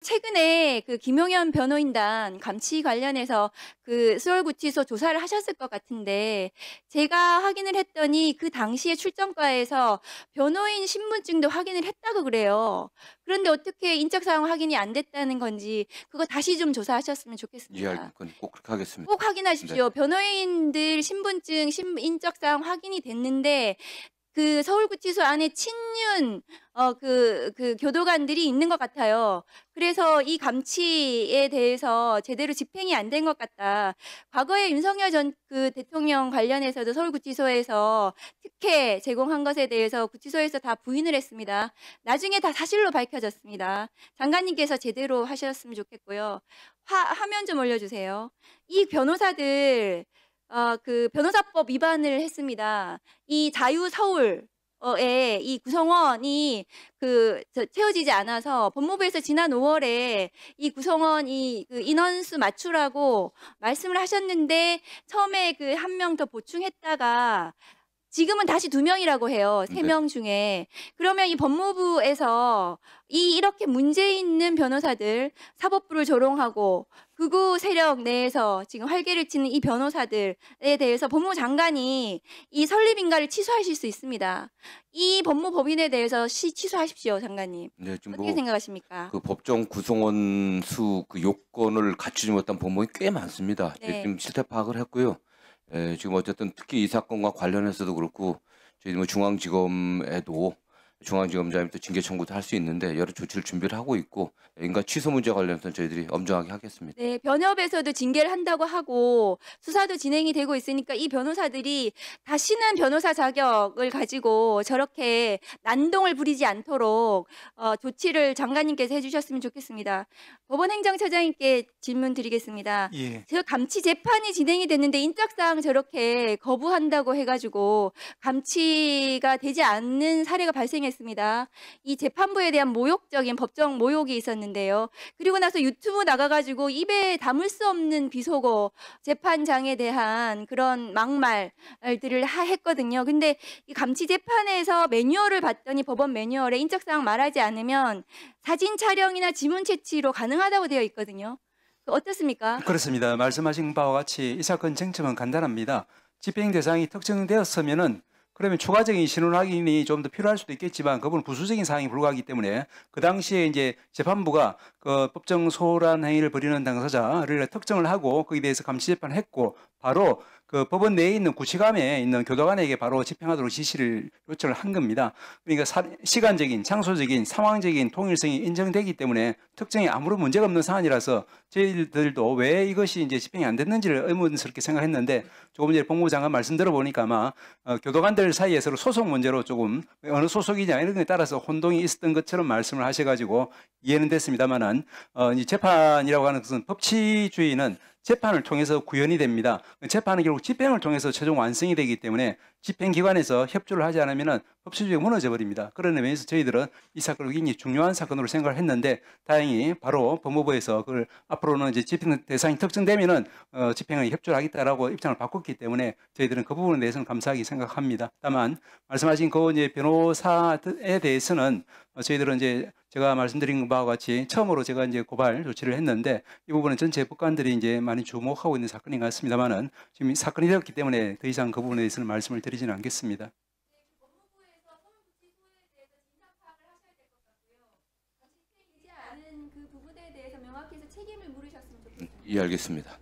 최근에 그 김용현 변호인단 감치 관련해서 그 서울구치소 조사를 하셨을 것 같은데 제가 확인을 했더니 그 당시에 출정과에서 변호인 신분증도 확인을 했다고 그래요. 그런데 어떻게 인적사항 확인이 안 됐다는 건지 그거 다시 좀 조사하셨으면 좋겠습니다. 그건 꼭 그렇게 하겠습니다. 꼭 네. 확인하십시오. 변호인들 신분증, 인적사항 확인이 됐는데 그 서울구치소 안에 친윤 교도관들이 있는 것 같아요. 그래서 이 감치에 대해서 제대로 집행이 안 된 것 같다. 과거에 윤석열 전 그 대통령 관련해서도 서울구치소에서 특혜 제공한 것에 대해서 구치소에서 다 부인을 했습니다. 나중에 다 사실로 밝혀졌습니다. 장관님께서 제대로 하셨으면 좋겠고요. 화면 좀 올려주세요. 이 변호사들 그 변호사법 위반을 했습니다. 이 자유서울 이 구성원이 채워지지 않아서 법무부에서 지난 5월에 이 구성원 그 인원수 맞추라고 말씀을 하셨는데 처음에 그 한 명 더 보충했다가 지금은 다시 2명이라고 해요. 네. 3명 중에. 그러면 이 법무부에서 이렇게 문제 있는 변호사들, 사법부를 조롱하고 극우 세력 내에서 지금 활개를 치는 이 변호사들에 대해서 법무부 장관이 이 설립인가를 취소하실 수 있습니다. 이 법무법인에 대해서 취소하십시오, 장관님. 네, 지금 어떻게 생각하십니까? 그 법정 구성원 수 그 요건을 갖추지 못한 법무법이 꽤 많습니다. 네. 지금 실태 파악을 했고요. 지금 어쨌든 특히 이 사건과 관련해서도 그렇고 저희 중앙지검에도 중앙지검장님 또 징계 청구도 할 수 있는데 여러 조치를 준비를 하고 있고 인가 취소 문제 관련해서는 저희들이 엄정하게 하겠습니다. 네, 변협에서도 징계를 한다고 하고 수사도 진행이 되고 있으니까 이 변호사들이 다시는 변호사 자격을 가지고 저렇게 난동을 부리지 않도록 조치를 장관님께서 해주셨으면 좋겠습니다. 법원행정처장님께 질문 드리겠습니다. 예. 저 감치 재판이 진행이 됐는데 인적사항 저렇게 거부한다고 해가지고 감치가 되지 않는 사례가 발생했습니다. 이 재판부에 대한 모욕적인 법정 모욕이 있었는데요. 그리고 나서 유튜브 나가가지고 입에 담을 수 없는 비속어 재판장에 대한 그런 막말들을 했거든요. 근데 이 감치 재판에서 매뉴얼을 봤더니 법원 매뉴얼에 인적사항 말하지 않으면 사진 촬영이나 지문 채취로 가능하다고 되어 있거든요. 어떻습니까? 그렇습니다. 말씀하신 바와 같이 이 사건 쟁점은 간단합니다. 집행 대상이 특정되었으면은 그러면 추가적인 신원 확인이 좀 더 필요할 수도 있겠지만 그건 부수적인 사항이 불과하기 때문에 그 당시에 이제 재판부가 그 법정 소란 행위를 벌이는 당사자를 특정을 하고 거기에 대해서 감시 재판을 했고 바로 그 법원 내에 있는 구치감에 있는 교도관에게 바로 집행하도록 지시를 요청을 한 겁니다. 그러니까 시간적인, 장소적인, 상황적인 통일성이 인정되기 때문에 특정에 아무런 문제가 없는 사안이라서 저희들도 왜 이것이 이제 집행이 안 됐는지를 의문스럽게 생각했는데 조금 전에 법무부 장관 말씀 들어보니까 아마 교도관들 사이에서 소속 문제로 조금 어느 소속이냐 이런 것에 따라서 혼동이 있었던 것처럼 말씀을 하셔가지고 이해는 됐습니다만은 이 재판이라고 하는 것은 법치주의는 재판을 통해서 구현이 됩니다. 재판은 결국 집행을 통해서 최종 완성이 되기 때문에 집행기관에서 협조를 하지 않으면 법치주의가 무너져 버립니다. 그런 의미에서 저희들은 이 사건을 굉장히 중요한 사건으로 생각을 했는데 다행히 바로 법무부에서 그걸 앞으로는 이제 집행 대상이 특정되면은 집행을 협조를 하겠다라고 입장을 바꿨기 때문에 저희들은 그 부분에 대해서는 감사하게 생각합니다. 다만 말씀하신 그 이제 변호사에 대해서는 저희들은 이제 제가 말씀드린 바와 같이 처음으로 제가 이제 고발 조치를 했는데 이 부분은 전체 법관들이 이제 많이 주목하고 있는 사건인 것 같습니다만은 지금 사건이 되었기 때문에 더 이상 그 부분에 대해서는 말씀을 드리지는 않겠습니다. 법무부에서 서울구치소에 대해서 진상 파악을 하셔야 될 것 같고요. 집행되지 않은 그 부분에 대해서 명확히 해서 책임을 물으셨으면 좋겠습니다. 예, 알겠습니다.